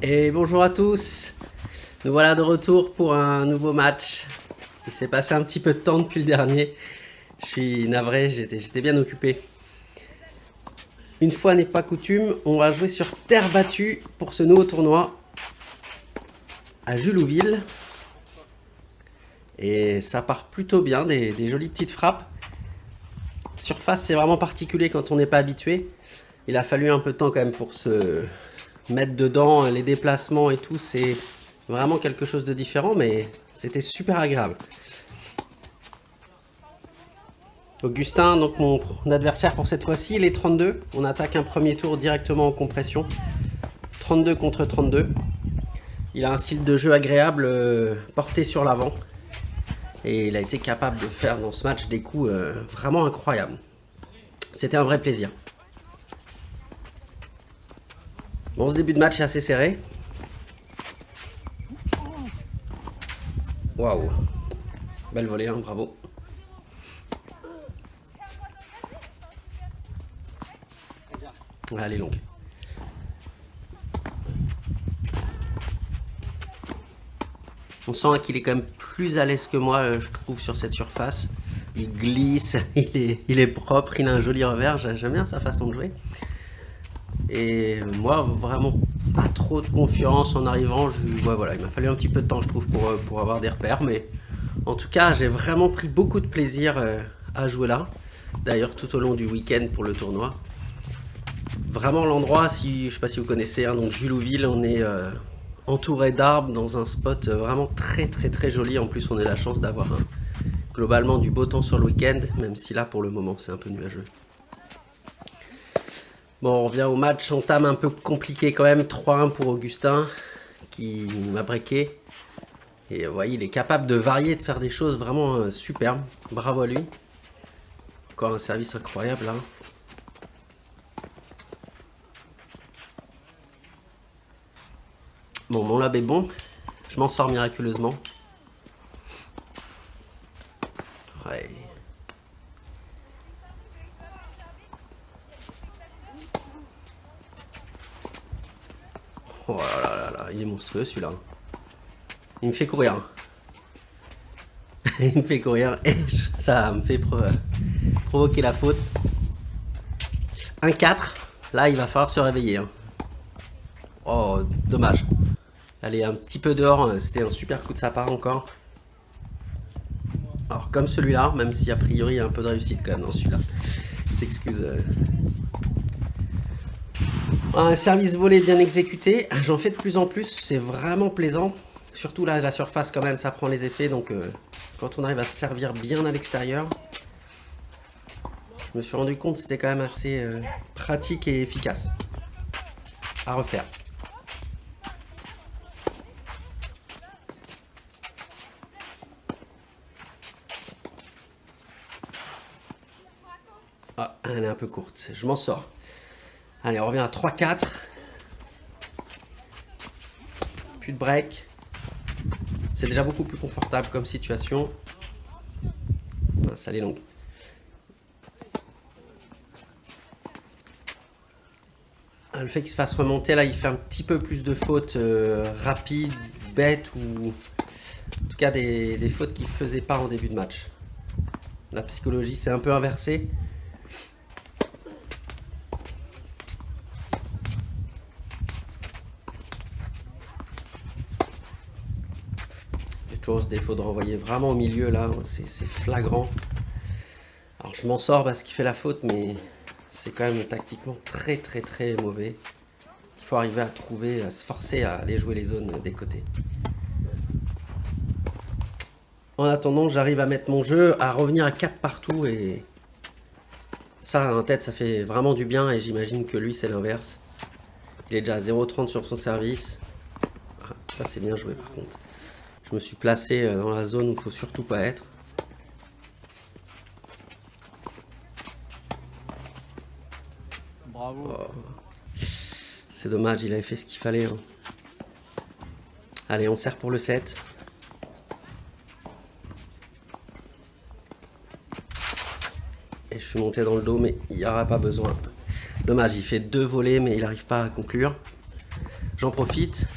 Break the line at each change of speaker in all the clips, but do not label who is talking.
Et bonjour à tous, nous voilà de retour pour un nouveau match. Il s'est passé un petit peu de temps depuis le dernier. Je suis navré, j'étais bien occupé. Une fois n'est pas coutume, on va jouer sur terre battue pour ce nouveau tournoi à Julouville. Et ça part plutôt bien, des jolies petites frappes. Surface, c'est vraiment particulier quand on n'est pas habitué. Il a fallu un peu de temps quand même pour se mettre dedans, les déplacements et tout, c'est vraiment quelque chose de différent, mais c'était super agréable. Augustin, donc mon adversaire pour cette fois-ci, il est 32. On attaque un premier tour directement en compression. 32 contre 32. Il a un style de jeu agréable, porté sur l'avant. Et il a été capable de faire dans ce match des coups vraiment incroyables. C'était un vrai plaisir. Bon, ce début de match est assez serré. Waouh. Belle volée, hein, bravo. Elle est longue. On sent qu'il est quand même plus à l'aise que moi, je trouve, sur cette surface. Il glisse, il est propre, il a un joli revers. J'aime bien sa façon de jouer. Et moi, vraiment pas trop de confiance en arrivant. Ouais, voilà, il m'a fallu un petit peu de temps, je trouve, pour avoir des repères. Mais en tout cas, j'ai vraiment pris beaucoup de plaisir à jouer là. D'ailleurs, tout au long du week-end pour le tournoi. Vraiment l'endroit, si, je sais pas si vous connaissez, hein, donc Julouville, on est entouré d'arbres dans un spot vraiment très très très joli. En plus, on a la chance d'avoir globalement du beau temps sur le week-end, même si là pour le moment c'est un peu nuageux. Bon, on revient au match, entame un peu compliqué quand même, 3-1 pour Augustin, qui m'a breaké. Et vous voyez, il est capable de varier, de faire des choses vraiment superbes. Bravo à lui. Encore un service incroyable là. Bon, mon lab est bon. Je m'en sors miraculeusement. Ouais. Oh là là là, il est monstrueux celui-là. Il me fait courir. Il me fait courir et ça me fait provoquer la faute. 1-4. Là, il va falloir se réveiller. Hein. Oh, dommage. Allez, un petit peu dehors. C'était un super coup de sa part encore. Alors, comme celui-là, même si a priori il y a un peu de réussite quand même dans celui-là. S'excuse. Un service volé bien exécuté. J'en fais de plus en plus. C'est vraiment plaisant. Surtout là, la surface quand même, ça prend les effets. Donc, quand on arrive à se servir bien à l'extérieur, je me suis rendu compte que c'était quand même assez pratique et efficace. À refaire. Ah, elle est un peu courte. Je m'en sors. Allez, on revient à 3-4. Plus de break. C'est déjà beaucoup plus confortable comme situation. Ah, ça l'est longue. Ah, le fait qu'il se fasse remonter, là, il fait un petit peu plus de fautes rapides, bêtes, ou en tout cas des fautes qu'il ne faisait pas en début de match. La psychologie s'est un peu inversée. J'ai toujours ce défaut de renvoyer vraiment au milieu, là, c'est flagrant. Alors je m'en sors parce qu'il fait la faute, mais c'est quand même tactiquement très très très mauvais. Il faut arriver à trouver, à se forcer à aller jouer les zones des côtés. En attendant, j'arrive à mettre mon jeu, à revenir à 4 partout, et ça en tête ça fait vraiment du bien, et j'imagine que lui c'est l'inverse. Il est déjà à 0,30 sur son service. Ah, ça c'est bien joué par contre. Je me suis placé dans la zone où il faut surtout pas être.
Bravo.
Oh, c'est dommage, il avait fait ce qu'il fallait. Hein. Allez, on sert pour le 7. Et je suis monté dans le dos, mais il n'y aura pas besoin. Dommage, il fait 2 volets, mais il n'arrive pas à conclure. J'en profite.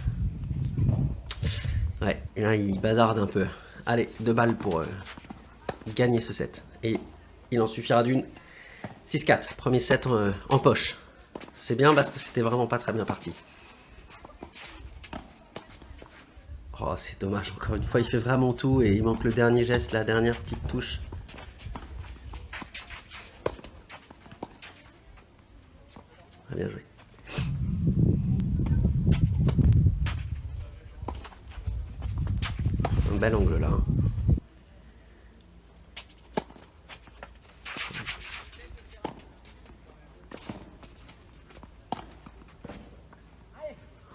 Ouais, et là il bazarde un peu. Allez, 2 balles pour gagner ce set. Et il en suffira d'une. 6-4, premier set en poche. C'est bien parce que c'était vraiment pas très bien parti. Oh, c'est dommage, encore une fois, il fait vraiment tout et il manque le dernier geste, la dernière petite touche. Ah, bien joué. Un bel angle là.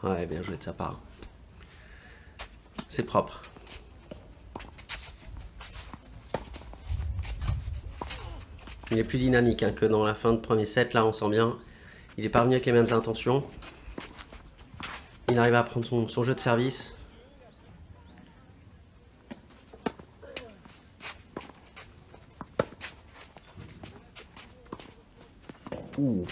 Ouais, bien joué de sa part. C'est propre. Il est plus dynamique hein, que dans la fin de premier set, là on sent bien. Il est pas revenu avec les mêmes intentions. Il arrive à prendre son jeu de service. Ouh.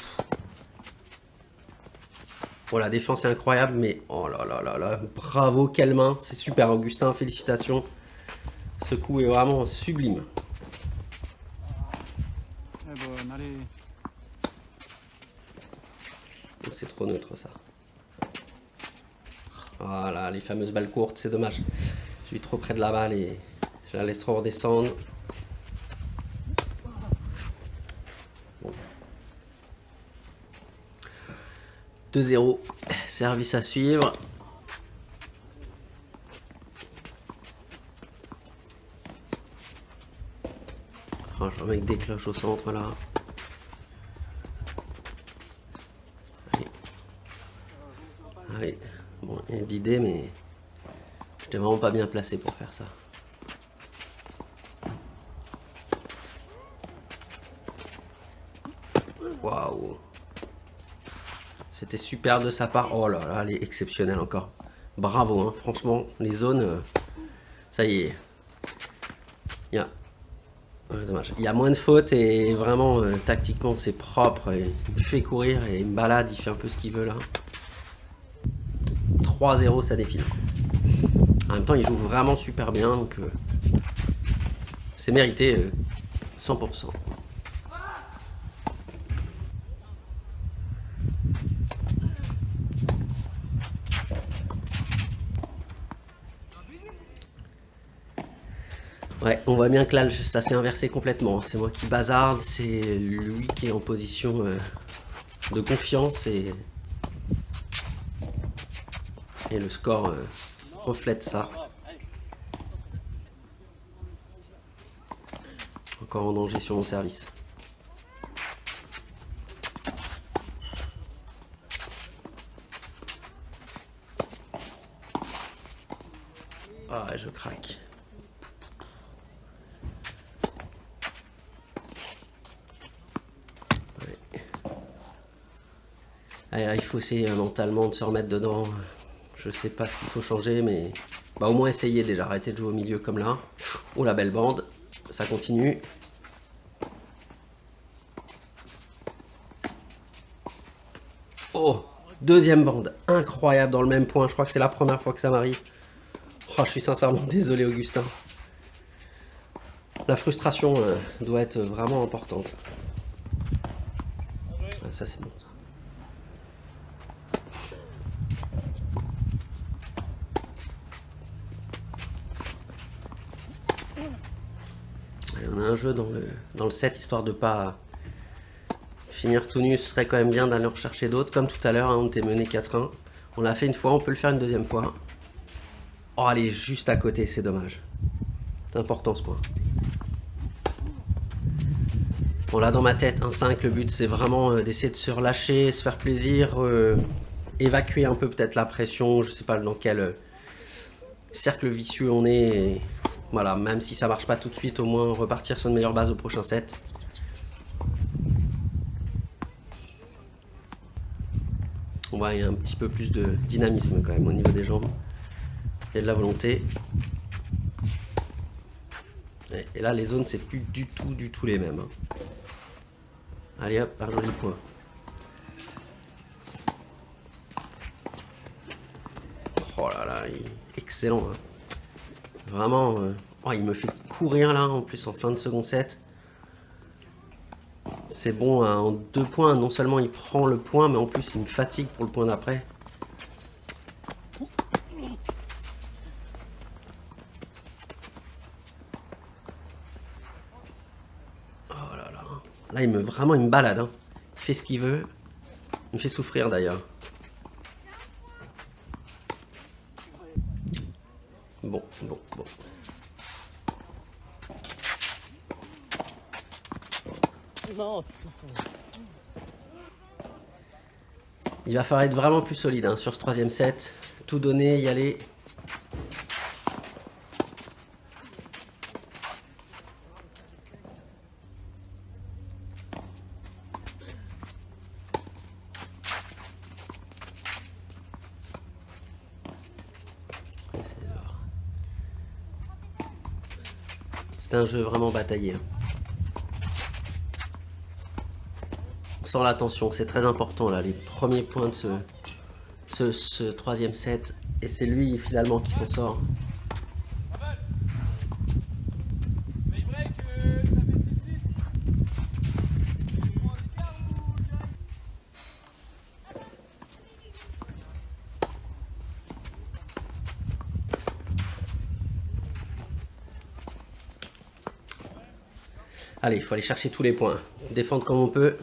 Bon, la défense est incroyable, mais oh là là là là, bravo, quelle main, c'est super Augustin, félicitations. Ce coup est vraiment sublime. C'est trop neutre ça. Voilà, les fameuses balles courtes, c'est dommage. Je suis trop près de la balle et je la laisse trop redescendre. Bon. 2-0, service à suivre. Franchement, avec des cloches au centre là. Allez. Allez. Bon, il y a l'idée, mais j'étais vraiment pas bien placé pour faire ça. Waouh. C'était super de sa part. Oh là là, elle est exceptionnelle encore. Bravo, hein. Franchement, les zones, ça y est. Il y a... dommage. Il y a moins de fautes et vraiment, tactiquement, c'est propre. Et il me fait courir et il me balade, il fait un peu ce qu'il veut là. 3-0, ça défile. En même temps, il joue vraiment super bien, donc c'est mérité 100%. Ouais, on voit bien que là, ça s'est inversé complètement. C'est moi qui bazarde, c'est lui qui est en position de confiance et le score reflète ça. Encore en danger sur mon service. Ah, je craque. Alors, il faut essayer mentalement de se remettre dedans. Je sais pas ce qu'il faut changer, mais bah, au moins essayer déjà. Arrêter de jouer au milieu comme là. Oh la belle bande, ça continue. Oh, deuxième bande, incroyable dans le même point. Je crois que c'est la première fois que ça m'arrive. Oh, je suis sincèrement désolé, Augustin. La frustration doit être vraiment importante. Ah, ça c'est bon. On a un jeu dans le set, histoire de pas finir tout nu. Ce serait quand même bien d'aller en rechercher d'autres. Comme tout à l'heure, hein, on était mené 4-1. On l'a fait une fois, on peut le faire une deuxième fois. Oh, elle est juste à côté, c'est dommage. C'est important ce point. Bon, là, dans ma tête, un 5, le but, c'est vraiment d'essayer de se relâcher, se faire plaisir, évacuer un peu peut-être la pression. Je sais pas dans quel cercle vicieux on est. Et voilà, même si ça marche pas tout de suite, au moins repartir sur une meilleure base au prochain set. On voit, il y a un petit peu plus de dynamisme quand même au niveau des jambes. Il y a de la volonté. Et là, les zones, c'est plus du tout les mêmes. Hein. Allez hop, un joli point. excellent. Hein. Vraiment, oh, il me fait courir là, en plus en fin de second set. C'est bon, hein, en 2 points, non seulement il prend le point, mais en plus il me fatigue pour le point d'après. Oh là là. Là, vraiment, il me balade. Hein. Il fait ce qu'il veut. Il me fait souffrir d'ailleurs. Bon.
Non.
Il va falloir être vraiment plus solide hein, sur ce 3e set. Tout donner, y aller. C'est un jeu vraiment bataillé. On sent la tension, c'est très important là, les premiers points de ce 3e set. Et c'est lui finalement qui s'en sort. Allez, il faut aller chercher tous les points. Défendre comme on peut.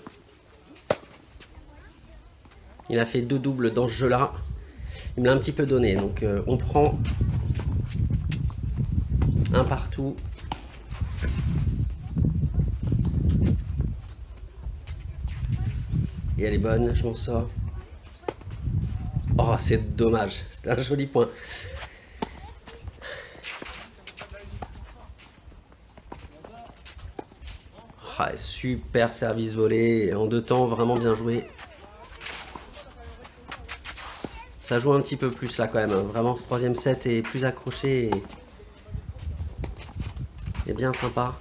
Il a fait 2 doubles dans ce jeu-là. Il me l'a un petit peu donné. Donc on prend un partout. Et elle est bonne, je m'en sors. Oh, c'est dommage. C'était un joli point. Ah, super service volé. En 2 temps, vraiment bien joué. Ça joue un petit peu plus là quand même. Hein. Vraiment, ce 3e set est plus accroché et bien sympa.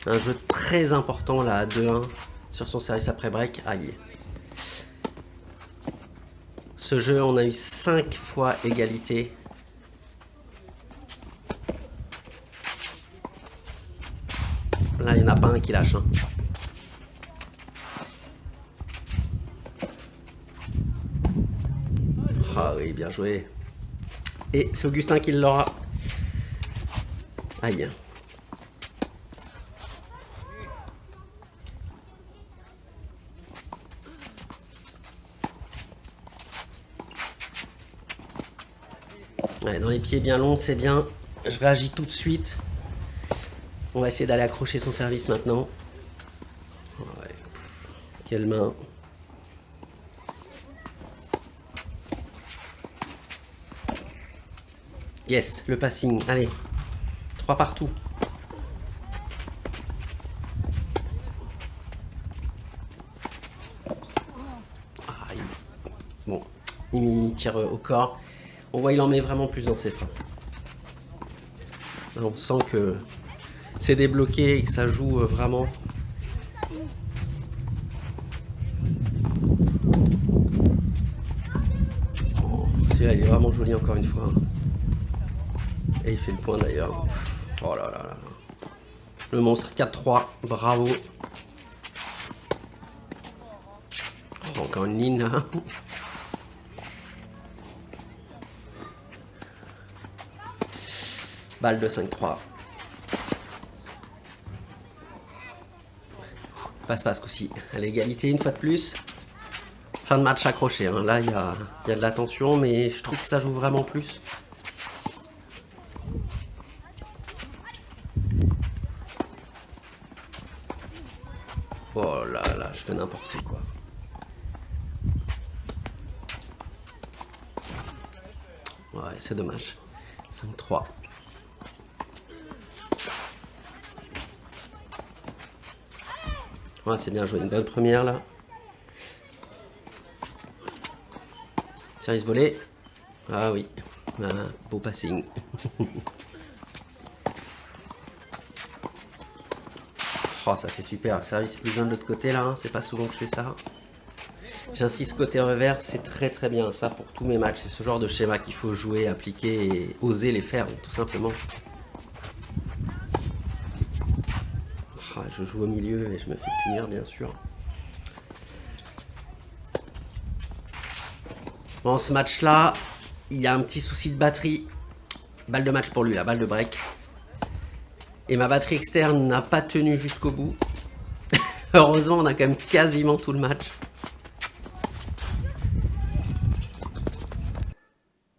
Un jeu très important là à 2-1 sur son service après break. Aïe. Ce jeu, on a eu 5 fois égalité. Là, il n'y en a pas un qui lâche. Hein. Ah oui, bien joué. Et c'est Augustin qui l'aura. Aïe. Ouais, dans les pieds bien longs, c'est bien. Je réagis tout de suite. On va essayer d'aller accrocher son service maintenant. Ouais. Quelle main. Yes, le passing. Allez. 3 partout. Aïe. Bon, il tire au corps. On voit il en met vraiment plus dans ses frappes. Là, on sent que c'est débloqué et que ça joue vraiment. Oh, celui-là, il est vraiment joli encore une fois. Et il fait le point d'ailleurs. Oh là là là. Le monstre 4-3. Bravo. Oh, encore une ligne là. Balle de 5-3. Passe-passe aussi. À l'égalité une fois de plus. Fin de match accroché. Hein. Là, il y a de la tension, mais je trouve que ça joue vraiment plus. Oh là là, je fais n'importe quoi. Ouais, c'est dommage. 5-3. Ouais, c'est bien joué. Une belle première là. Service volé. Ah oui. Ah, beau passing. Oh, ça c'est super. Service plus un de l'autre côté là. Hein. C'est pas souvent que je fais ça. J'insiste côté revers, c'est très très bien. Ça pour tous mes matchs, c'est ce genre de schéma qu'il faut jouer, appliquer et oser les faire, tout simplement. Ah, je joue au milieu et je me fais punir, bien sûr. Bon, ce match-là, il y a un petit souci de batterie. Balle de match pour lui, la balle de break. Et ma batterie externe n'a pas tenu jusqu'au bout. Heureusement, on a quand même quasiment tout le match.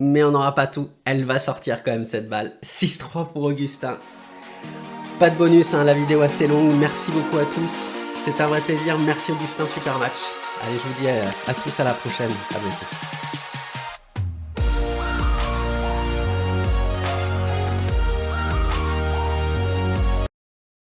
Mais on n'aura pas tout. Elle va sortir quand même cette balle. 6-3 pour Augustin. Pas de bonus, hein, la vidéo assez longue. Merci beaucoup à tous. C'est un vrai plaisir. Merci Augustin, super match. Allez, je vous dis à tous à la prochaine. À bientôt.